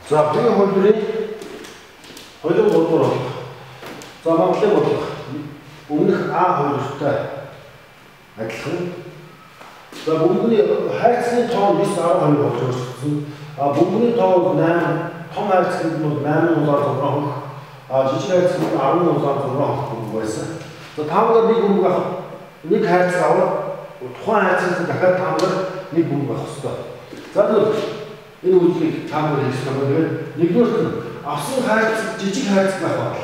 За буюу хөлбөрийн хөлөг болдгоор болох. За Монголын бодлого өмнөх А хөлбөртэй адилхан. За бөмбөгийн хайрцагын тоо 9-12 болж өрсөлдсөн. Бөмбөгийн тоо 8, том хайрцагт бол 8,600 хөх. Жижиг хайрцагт 10,600 хөх бөмбөг байсан. За таамаг нэг бөмбөг авах, нэг хайрцаг авах, тухайн хайрцагт дахиад таамаг нэг бөмбөг авах хэрэгтэй. За энэ үйлдэлийг таамаг хийх юм байна. Нэгдүгээр нь авсан хайрцаг жижиг хайрцаг байх бол.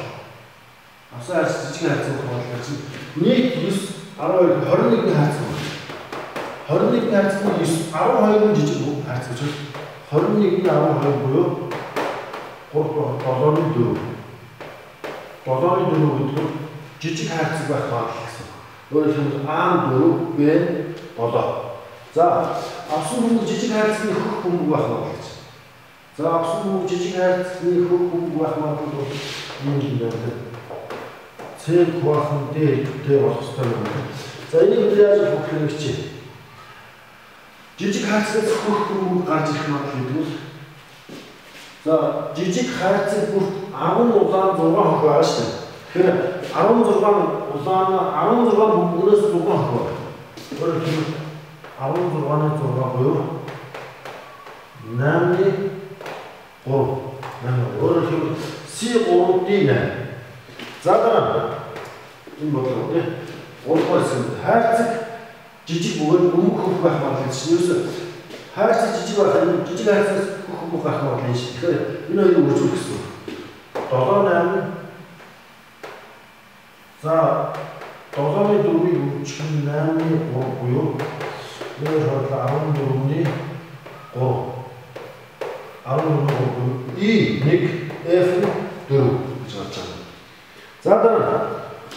Авсан хайрцаг жижиг хайрцаг байх бол чинь нийт 9, 12, 21 хайрцаг байна. 21 хайрцаг нь 12 жижиг хайрцаг гэж 21-ийн 12 буюу 7-4. 7-4 гэдэг нь жижиг хайрцаг байх байна гэсэн. Өөрөөр хэлбэл А4, Б7. За авсан бөмбөг жижиг хайрцагны хөх бөмбөг байх байна гэж. За авсан бөмбөг жижиг хайрцагны хөх бөмбөг байх магадлал бол юм байна. С хувахан Д болох ёстой юм. За энийг бид яаж бүхлэх вэ гэж. Жижиг хайрцагаас хөх бөмбөг гарч ирэх магадлал гэдэг нь за жижиг хайрцаг бүр 10 улаан 6 хөх байгаа шүү дээ. Тэгэхээр 16 улаан 16 бөмбөгөөс 6 хөх байна. Өөрөөр хэлбэл 16-ны 6 буюу 8-ны 3. Өөрөөр хэлбэл C3D8. За дараа энэ бодлого тийм 3 хайрцаг жижиг бөгөөд өмнөх хөх байх магадлал чинь ерөөсөө хайрцаг жижиг байх жижиг хайрцагаас хөх байх магадлал шүү. Тэгэхээр энэ хоёрыг үржүүлэх гэсэн. 7-8 за 7-ны 4-ийг үржих нь 8-ны 3 буюу энэ бодлоо 14-ний 3. 14-ний 3 буюу E1 F4 гэж гарч байгаа. За дараа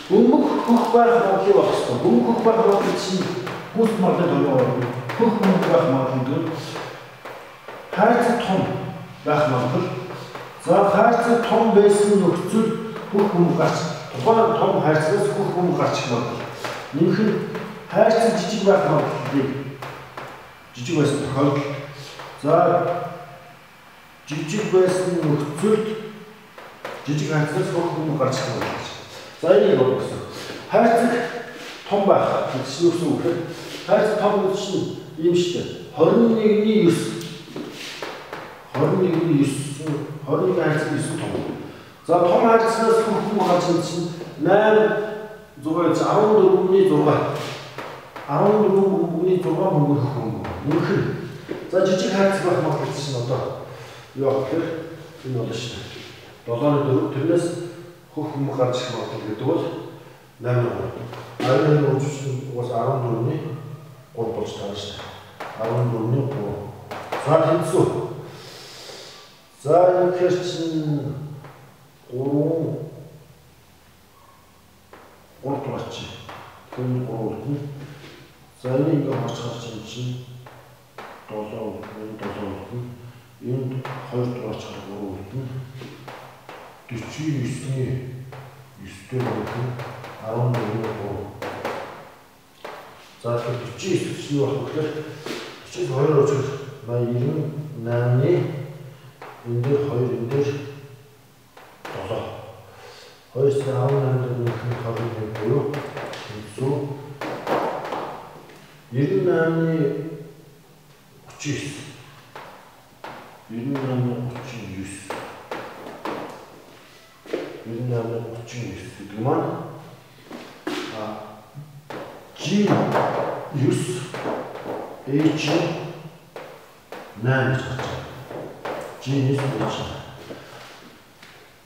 бөмбөг хөх байх магадлал байх хэрэгтэй. Бөмбөг хөх байх магадлал чинь бүс магадлал байна. Хөх бөмбөг байх магадлал хайрцаг том байх магадлал. За хайрцаг том байсан нөхцөл хөх бөмбөг гарч. Тухайн том хайрцагаас хөх бөмбөг гарч ирэх магадлал. Нэмэх нь хайрцаг жижиг байх магадлалыг жижиг байсан тохиолдол. За жижиг байсан нөхцөлд жижиг хайрцагаас хөх бөмбөг гарч ирэх магадлал. За энийг бодох гэсэн. Хайрцаг том байх гэж юу гэсэн үг вэ? Хайрцаг том гэж чинь ийм шүү дээ. 21-ний 9. 21-ний 9. 21 хайрцаг 9 том. За том хайрцагаас хөх бөмбөг гарч ирэх чинь 8 6 14-ний 6. 14 бөмбөгний 6 бөмбөг хөх бөмбөг. Нэмэх нь. За жижиг хайрцаг байх магадлал чинь одоо юу авах вэ? Энэ болно шүү дээ. 7-ны 4 тэрнээс хөх бөмбөг гарч ирэх магадлал гэдэг бол 8. Арын үржүүлсэн уус 14-ний 3 болж байгаа шүү дээ. 14-ний 3. За тэнцүү. За энэ хэр чинь 3 дугаарч. Тэр 3 үлдэн. За энийг ингээ харж чинь 7 үлдэн. Энд 2 дугаарч 3 үлдэн. 49-ний 9-тэй үлдэн. 14-ний 3. За тэгэхээр 49 чинь юу болох вэ? 42 учраас 98-ны энэ дээр 2 энэ дээр 7. 2-18 дээр нэг харуулгын буюу зөв 98-ны 39. 98-ны 39. 98-ны 39 гэдэг маань G9 H8 гэж байна. G9 H8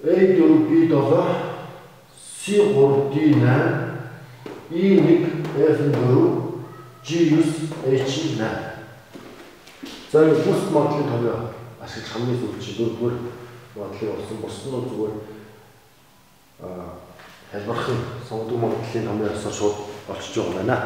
A4 B7 C3 D8 E1 F4 G9 H8. За энэ бүс моделийн томьёо ашиглаж хамгийн сүүлд чинь дөрөвдүгээр моделийг болсон. Бус нь зүгээр хэлбэрхэн сонгодог моделийн томьёосоор шууд болчихж байгаа юм байна.